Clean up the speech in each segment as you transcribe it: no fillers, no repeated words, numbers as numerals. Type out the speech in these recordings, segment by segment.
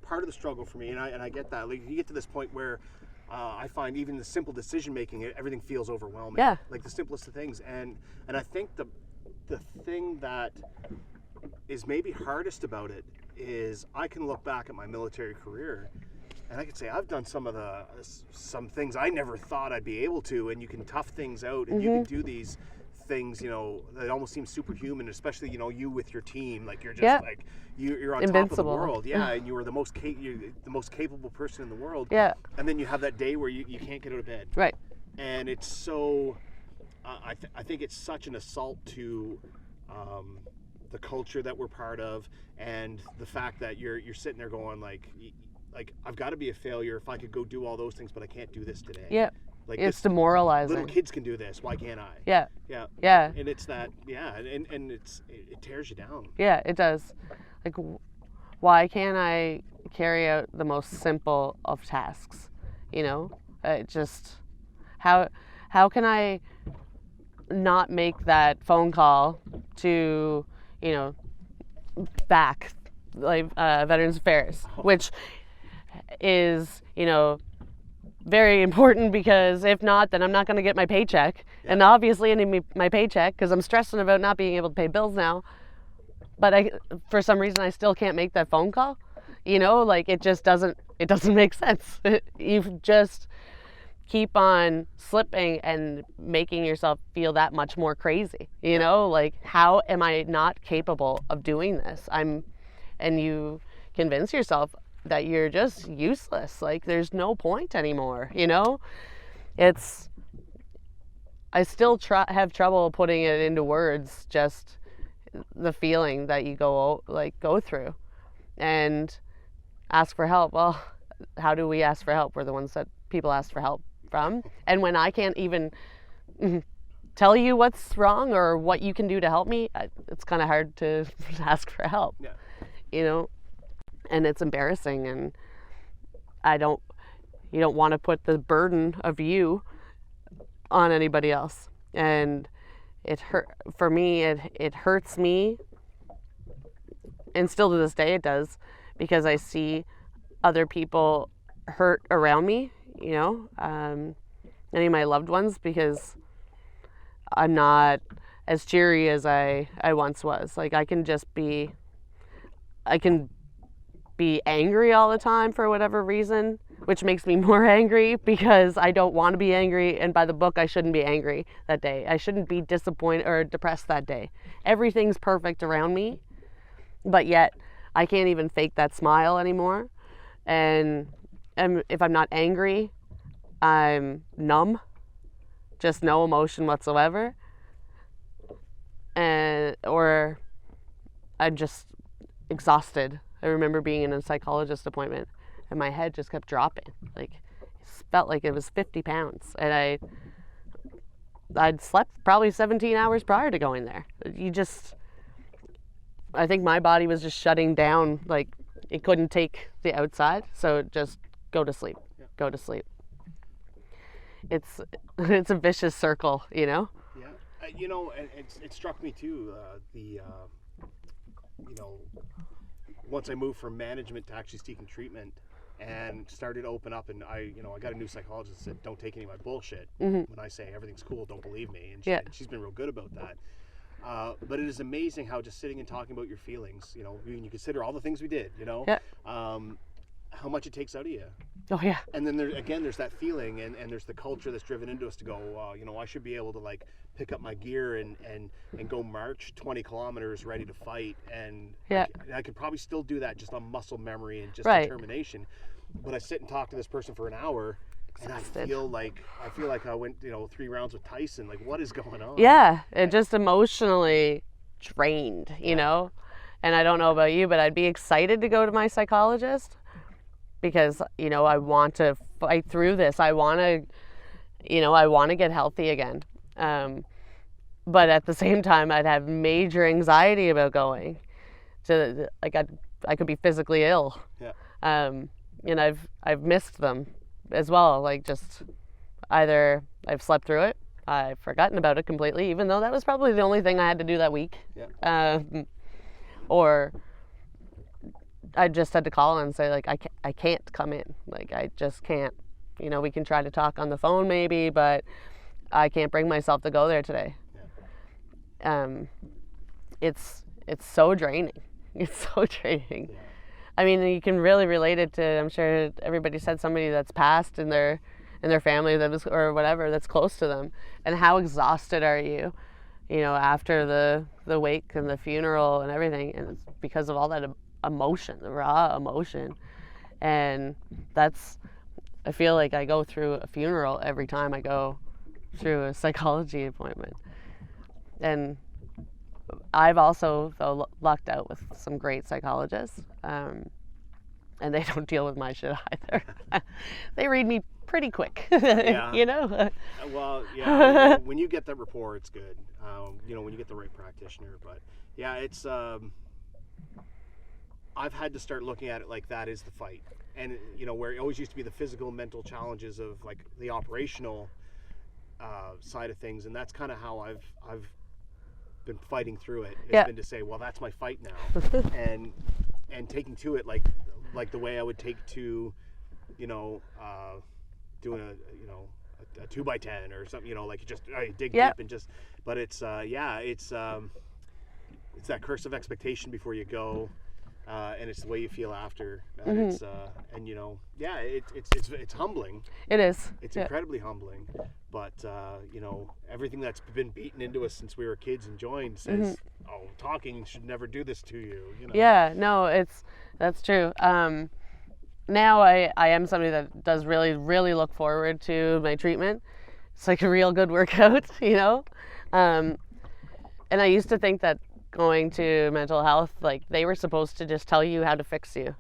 part of the struggle for me, and I get that. Like, you get to this point where I find even the simple decision making, everything feels overwhelming. Yeah. Like the simplest of things, and I think the thing that is maybe hardest about it is I can look back at my military career, and I can say I've done some things I never thought I'd be able to, and you can tough things out, and you can do these things, that almost seem superhuman, especially, you with your team, like you're just like you're on Invincible. top of the world, and you were the most capable person in the world, and then you have that day where you can't get out of bed, right? And it's so I think it's such an assault to the culture that we're part of, and the fact that you're sitting there going like I've got to be a failure if I could go do all those things, but I can't do this today. Yeah. Like, it's demoralizing. Little kids can do this. Why can't I? Yeah. Yeah. And it's that. Yeah. And it tears you down. Yeah, it does. Like, why can't I carry out the most simple of tasks? Just how can I not make that phone call to back like Veterans Affairs, which is very important, because if not, then I'm not going to get my paycheck. And obviously I need my paycheck because I'm stressing about not being able to pay bills now. But for some reason, I still can't make that phone call. Like, it doesn't make sense. You just keep on slipping and making yourself feel that much more crazy. Like, how am I not capable of doing this? And you convince yourself that you're just useless. Like, there's no point anymore. I still have trouble putting it into words, just the feeling that you go through, and ask for help. Well, how do we ask for help? We're the ones that people ask for help from. And when I can't even tell you what's wrong or what you can do to help me, it's kind of hard to ask for help. And it's embarrassing, and you don't want to put the burden of you on anybody else. And it hurts me, and still to this day it does, because I see other people hurt around me, any of my loved ones, because I'm not as cheery as I once was. Like, I can be angry all the time for whatever reason, which makes me more angry because I don't want to be angry, and by the book I shouldn't be angry that day. I shouldn't be disappointed or depressed that day. Everything's perfect around me, but yet I can't even fake that smile anymore. And if I'm not angry, I'm numb, just no emotion whatsoever, or I'm just exhausted. I remember being in a psychologist appointment, and my head just kept dropping. Like, it felt like it was 50 pounds. And I'd slept probably 17 hours prior to going there. I think my body was just shutting down. Like, it couldn't take the outside, so just go to sleep. Go to sleep. It's a vicious circle, Yeah. And it struck me too, once I moved from management to actually seeking treatment and started to open up, and I got a new psychologist that said, don't take any of my bullshit. When I say everything's cool, don't believe me. And she's been real good about that. But it is amazing how just sitting and talking about your feelings, when you consider all the things we did, how much it takes out of you. Oh, yeah. And then there's that feeling, and there's the culture that's driven into us to go, I should be able to, like, pick up my gear and go march 20 kilometers ready to fight. And I could probably still do that just on muscle memory and just determination. But I sit and talk to this person for an hour, and I feel like I went 3 rounds with Tyson. Like, what is going on? Yeah, it just emotionally drained, And I don't know about you, but I'd be excited to go to my psychologist, because I want to fight through this. I want to get healthy again. But at the same time, I'd have major anxiety about going. To, like, I could be physically ill. Yeah. And I've missed them as well. Like, just either I've slept through it, I've forgotten about it completely, even though that was probably the only thing I had to do that week. Yeah. Or I just had to call and say, like, I can't come in. Like, I just can't. You know, we can try to talk on the phone maybe, but I can't bring myself to go there today. It's so draining. It's so draining. I mean, you can really relate it to, I'm sure everybody said, somebody that's passed in their family that was, or whatever, that's close to them. And how exhausted are you, you know, after the wake and the funeral and everything. And it's because of all that emotion, the raw emotion. And that's, I feel like I go through a funeral every time I go through a psychology appointment. And I've also, though, lucked out with some great psychologists, and they don't deal with my shit either. They read me pretty quick, you know? Well, yeah, when you get that rapport, it's good. You know, when you get the right practitioner. But yeah, it's, I've had to start looking at it like that is the fight. And, you know, where it always used to be the physical and mental challenges of like the operational side of things. And that's kind of how I've been fighting through it. It's been to say, well, that's my fight now. and taking to it like the way I would take to, you know, doing a 2x10 or something, you know, like you just dig deep and just, but it's it's that curse of expectation before you go. And it's the way you feel after. It's and you know, it's humbling. It is. It's incredibly humbling. But you know, everything that's been beaten into us since we were kids and joined says, "Oh, talking should never do this to you." You know? Yeah, no, that's true. Now I am somebody that does really look forward to my treatment. It's like a real good workout, you know. And I used to think that going to mental health, like they were supposed to just tell you how to fix you.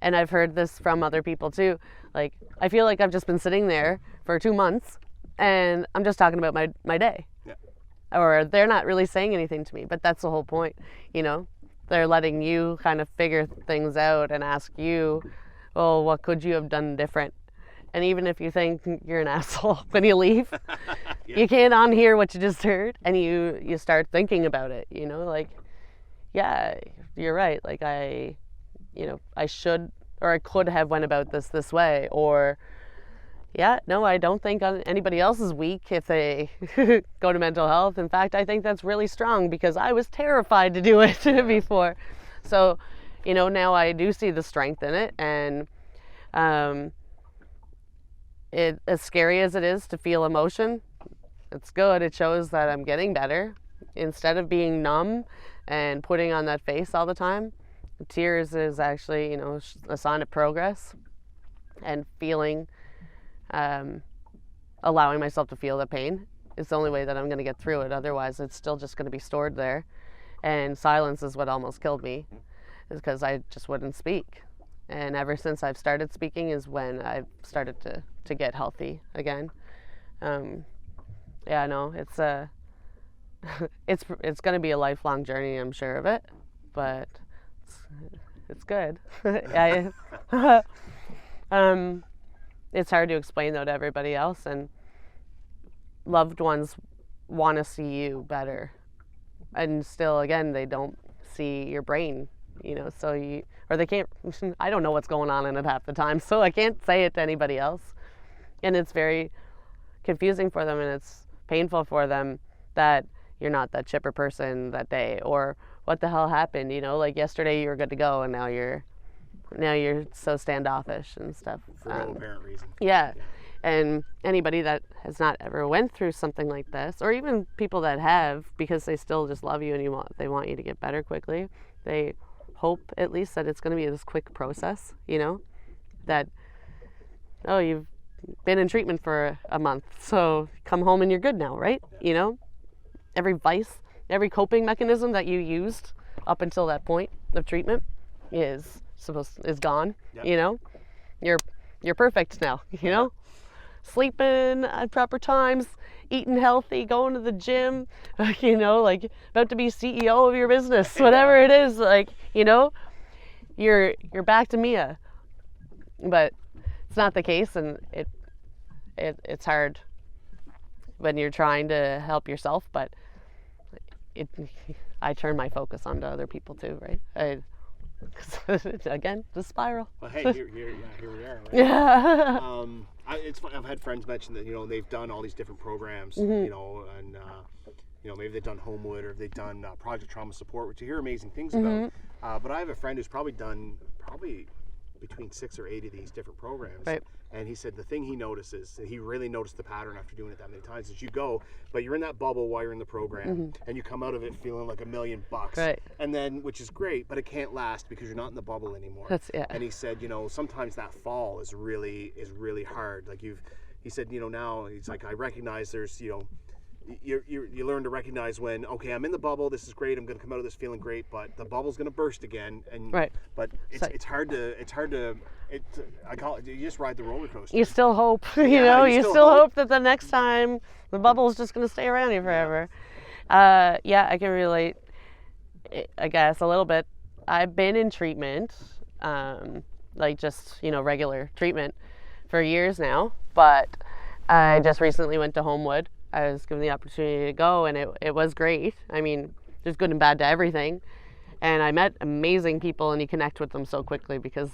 And I've heard this from other people too. Like, I feel like I've just been sitting there for 2 months and I'm just talking about my day. Yeah. Or they're not really saying anything to me, but that's the whole point, you know? They're letting you kind of figure things out and ask you, well, what could you have done different? And even if you think you're an asshole when you leave, you can't unhear what you just heard, and you start thinking about it, you know, like, yeah, you're right. Like I should, or I could have went about this way, or no, I don't think anybody else is weak if they go to mental health. In fact, I think that's really strong because I was terrified to do it before. So, you know, now I do see the strength in it, and it, as scary as it is to feel emotion, it's good. It shows that I'm getting better. Instead of being numb and putting on that face all the time, tears is actually, you know, a sign of progress, and feeling, allowing myself to feel the pain is the only way that I'm going to get through it. Otherwise, it's still just going to be stored there. And silence is what almost killed me, is because I just wouldn't speak. And ever since I've started speaking is when I've started to get healthy again. No, it's going to be a lifelong journey, I'm sure of it, but it's good. It's hard to explain though to everybody else, and loved ones want to see you better, and still, again, they don't see your brain, you know, so or they can't, I don't know what's going on in it half the time, so I can't say it to anybody else. And it's very confusing for them, and it's painful for them that you're not that chipper person that day, or what the hell happened, you know, like yesterday you were good to go and now you're so standoffish and stuff. For no apparent reason. Yeah. And anybody that has not ever went through something like this, or even people that have, because they still just love you and they want you to get better quickly, they hope at least that it's going to be this quick process, you know, that, oh, you've been in treatment for a month, so come home and you're good now, right? You know, every vice, every coping mechanism that you used up until that point of treatment is gone. Yep. You know, you're perfect now, you know, sleeping at proper times, eating healthy, going to the gym, you know, like about to be CEO of your business, whatever it is, like, you know, you're back to Mia. But it's not the case, and it's hard when you're trying to help yourself, but I turn my focus onto other people too, right? Again, the spiral. Well, hey, here we are. Right? Yeah. It's fun. I've had friends mention that they've done all these different programs, Mm-hmm. and maybe they've done Homewood or they've done Project Trauma Support, which you hear amazing things Mm-hmm. about. But I have a friend who's probably done between 6 or 8 of these different programs. Right. And he said the thing he notices, and he really noticed the pattern after doing it that many times, is you go, but you're in that bubble while you're in the program, and you come out of it feeling like $1,000,000. Right. And then, which is great, but it can't last because you're not in the bubble anymore. Yeah. And he said, sometimes that fall is really hard. Like he said, now he's like, I recognize there's, you learn to recognize when, okay, I'm in the bubble, this is great, I'm going to come out of this feeling great, but the bubble's going to burst again, and Right. But it's hard to I call it, you just ride the roller coaster. You still hope, you still hope that the next time the bubble's just going to stay around you forever. Yeah, I can relate, I guess, a little bit. I've been in treatment, like just, regular treatment for years now, but I just recently went to Homewood. I was given the opportunity to go, and it was great. I mean, there's good and bad to everything. And I met amazing people, and you connect with them so quickly because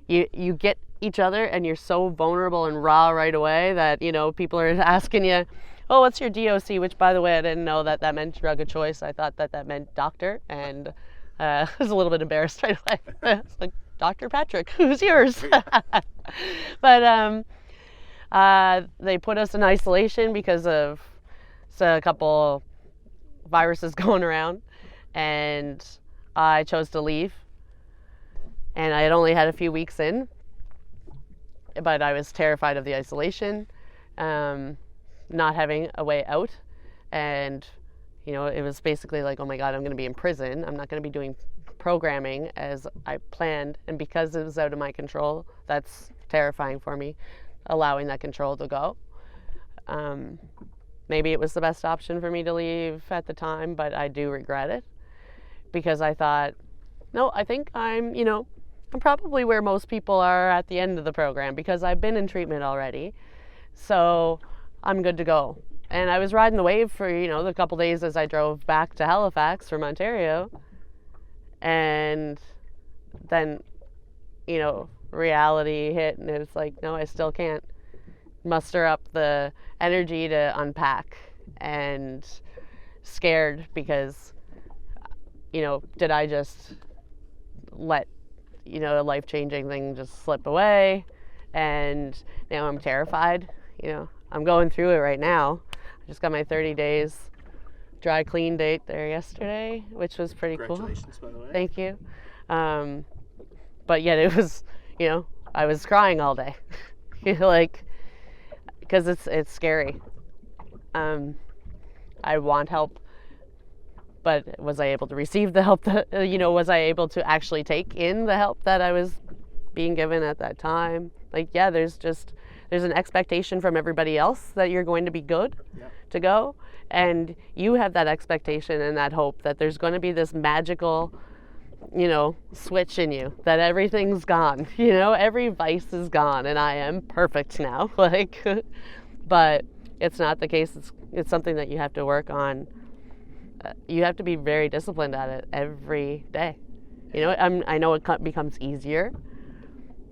you get each other, and you're so vulnerable and raw right away that, people are asking you, oh, what's your DOC? Which, by the way, I didn't know that meant drug of choice. I thought that meant doctor, and I was a little bit embarrassed right away. It's like, Dr. Patrick, who's yours? But they put us in isolation because of a couple viruses going around, and I chose to leave. And I had only had a few weeks in, but I was terrified of the isolation, not having a way out, and it was basically like, oh my God, I'm going to be in prison. I'm not going to be doing programming as I planned, and because it was out of my control, that's terrifying for me. Allowing that control to go. Maybe it was the best option for me to leave at the time, but I do regret it because I thought, no, I think I'm probably where most people are at the end of the program because I've been in treatment already. So I'm good to go. And I was riding the wave for, the couple days as I drove back to Halifax from Ontario. And then, reality hit, and it was like, no, I still can't muster up the energy to unpack, and scared because did I just let a life-changing thing just slip away? And now I'm terrified. I'm going through it right now. I just got my 30 days dry clean date there yesterday, which was pretty cool. Congratulations, by the way. Thank you. But yet it was, I was crying all day, like, because it's scary. I want help, but was I able to receive the help that, was I able to actually take in the help that I was being given at that time? Like, yeah, there's an expectation from everybody else that you're going to be good to go, and you have that expectation and that hope that there's going to be this magical switch in you, that everything's gone, every vice is gone and I am perfect now. Like, but it's not the case. It's something that you have to work on. You have to be very disciplined at it every day. I know it becomes easier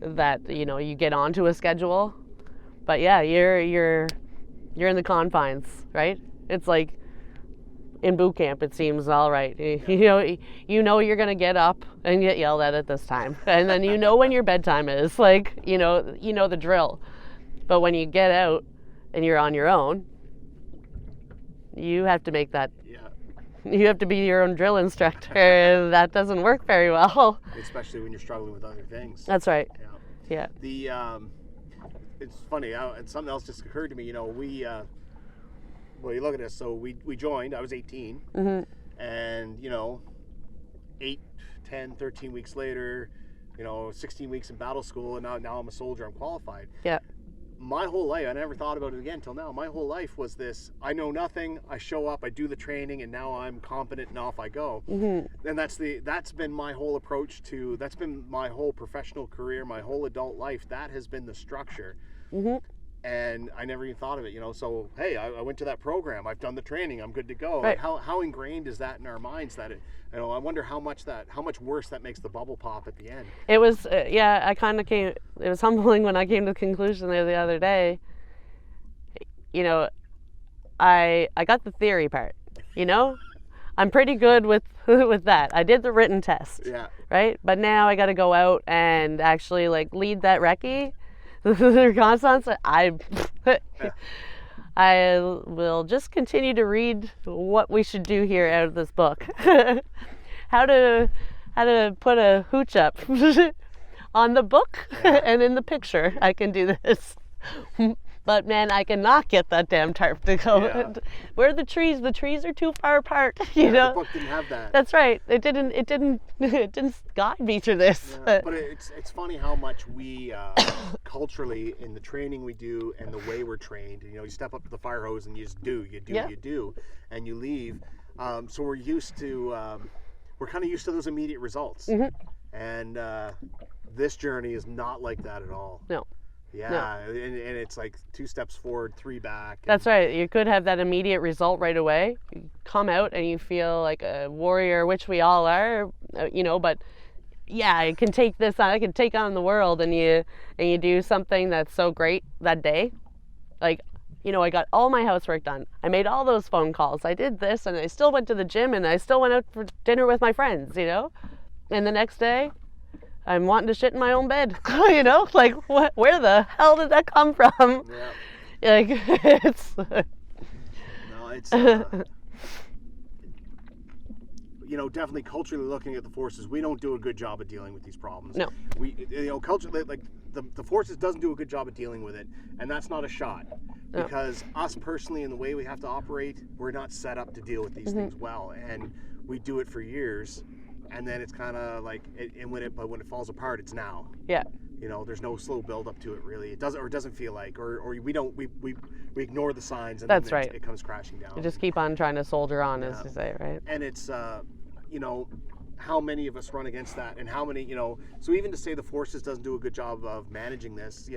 that, you get onto a schedule, but yeah, you're in the confines, right? It's like, in boot camp, it seems all right. You're gonna get up and get yelled at this time, and then when your bedtime is. Like, the drill. But when you get out and you're on your own, you have to make that. Yeah. You have to be your own drill instructor, and that doesn't work very well. Especially when you're struggling with other things. That's right. Yeah. Yeah. It's funny. And something else just occurred to me. Well, you look at this. So we joined. I was 18, and 8, 10, 13 weeks later, 16 weeks in battle school, and now I'm a soldier. I'm qualified. Yeah. My whole life, I never thought about it again till now. My whole life was this: I know nothing. I show up. I do the training, and now I'm competent, and off I go. And that's been my whole approach to. That's been my whole professional career, my whole adult life. That has been the structure. And I never even thought of it, So, hey, I went to that program. I've done the training. I'm good to go. Right. How ingrained is that in our minds that I wonder how much worse that makes the bubble pop at the end. It was, I kind of came, it was humbling when I came to the conclusion the other day, I got the theory part, I'm pretty good with that. I did the written test. Yeah. Right? But now I got to go out and actually lead that recce. The reconnaissance. I will just continue to read what we should do here out of this book. how to put a hooch up on the book and in the picture. I can do this. But man, I cannot get that damn tarp to go. Yeah. Where are the trees? The trees are too far apart. The book didn't have that. That's right. It didn't guide me through this. Yeah. But it's funny how much we culturally in the training we do and the way we're trained. You step up to the fire hose and you just do, and you leave. So we're used to we're kind of used to those immediate results. Mm-hmm. And this journey is not like that at all. No. Yeah, No. and it's like 2 steps forward, 3 back. That's right. You could have that immediate result right away. You come out and you feel like a warrior, which we all are, but yeah, I can take this on. I can take on the world, and you do something that's so great that day. I got all my housework done. I made all those phone calls. I did this, and I still went to the gym, and I still went out for dinner with my friends, And the next day, I'm wanting to shit in my own bed, what? Where the hell did that come from? Yeah. It's. No, it's. Definitely culturally looking at the forces, we don't do a good job of dealing with these problems. No. We, culturally, the forces doesn't do a good job of dealing with it, and that's not a shot. No. Because us personally, in the way we have to operate, we're not set up to deal with these things well, and we do it for years. And then it's kind of when it falls apart, it's now. Yeah. There's no slow build up to it really. It doesn't feel like, or we ignore the signs, and That's then right. It comes crashing down. You just keep on trying to soldier on, as you say, right? And it's how many of us run against that, and how many So even to say the forces doesn't do a good job of managing this,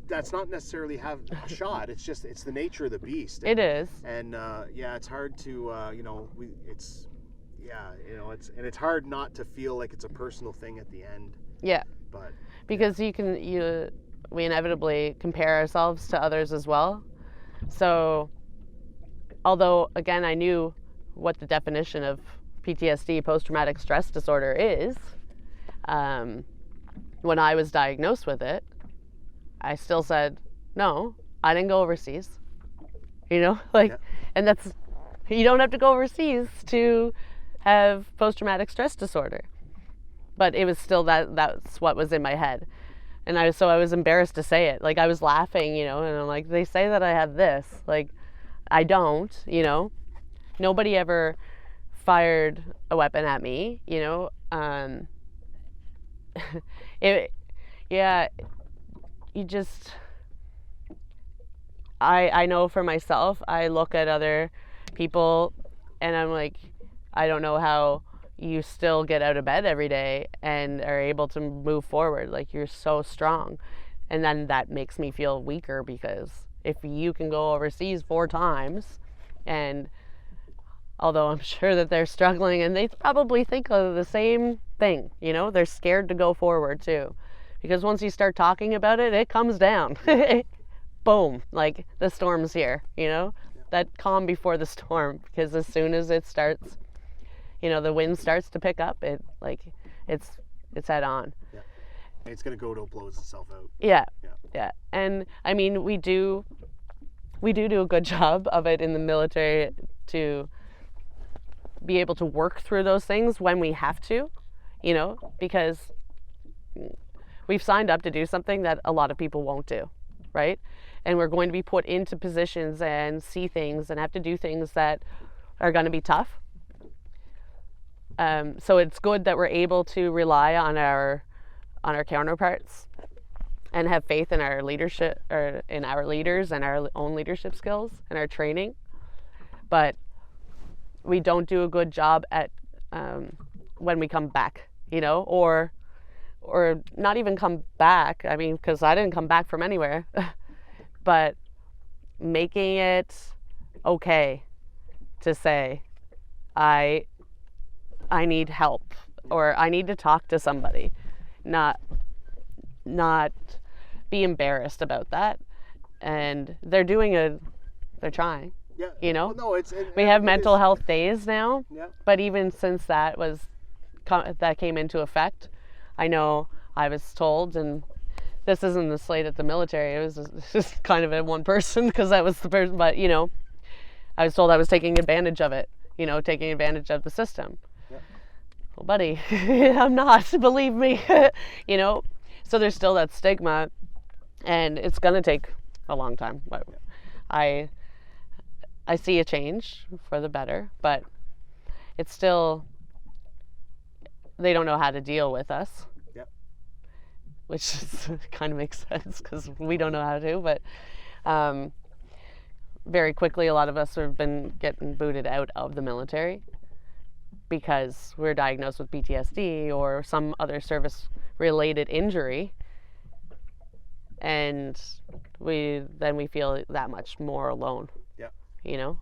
that's not necessarily have a shot. It's just it's the nature of the beast. It is. And it's hard to it's hard not to feel like it's a personal thing at the end. Yeah. But because we inevitably compare ourselves to others as well. So although again I knew what the definition of PTSD, post-traumatic stress disorder, is, when I was diagnosed with it, I still said, no, I didn't go overseas. And that's, you don't have to go overseas to have post-traumatic stress disorder. But it was still that's what was in my head. And I was embarrassed to say it. I was laughing, and I'm like, they say that I have this. I don't, Nobody ever fired a weapon at me, you just, I know for myself, I look at other people and I'm like, I don't know how you still get out of bed every day and are able to move forward. You're so strong. And then that makes me feel weaker, because if you can go overseas 4 times, and although I'm sure that they're struggling and they probably think of the same thing, they're scared to go forward too. Because once you start talking about it, it comes down. Boom, the storm's here, that calm before the storm, because as soon as it starts, the wind starts to pick up, it's head on. Yeah. It's going to go till it blows itself out. Yeah. And I mean, we do a good job of it in the military to be able to work through those things when we have to, because we've signed up to do something that a lot of people won't do, right? And we're going to be put into positions and see things and have to do things that are going to be tough. So it's good that we're able to rely on our counterparts and have faith in our leadership, or in our leaders and our own leadership skills and our training. But we don't do a good job at when we come back, or or not even come back. I mean, because I didn't come back from anywhere, but making it okay to say, I need help, or I need to talk to somebody, not be embarrassed about that. And they're trying. Yeah. You know, Well, no, we have mental health days now, Yeah. but even since that came into effect, I know I was told, and this isn't the slate at the military, it was just kind of a one person, because that was the person, but you know, I was told I was taking advantage of it, you know, taking advantage of the system. Yeah. Well, buddy, I'm not, believe me. You know, so there's still that stigma, and it's gonna take a long time. I see a change for the better, but it's still, they don't know how to deal with us. Yep. Which kind of makes sense, because we don't know how to, but very quickly a lot of us have been getting booted out of the military because we're diagnosed with PTSD or some other service-related injury, and we feel that much more alone. Yeah. You know.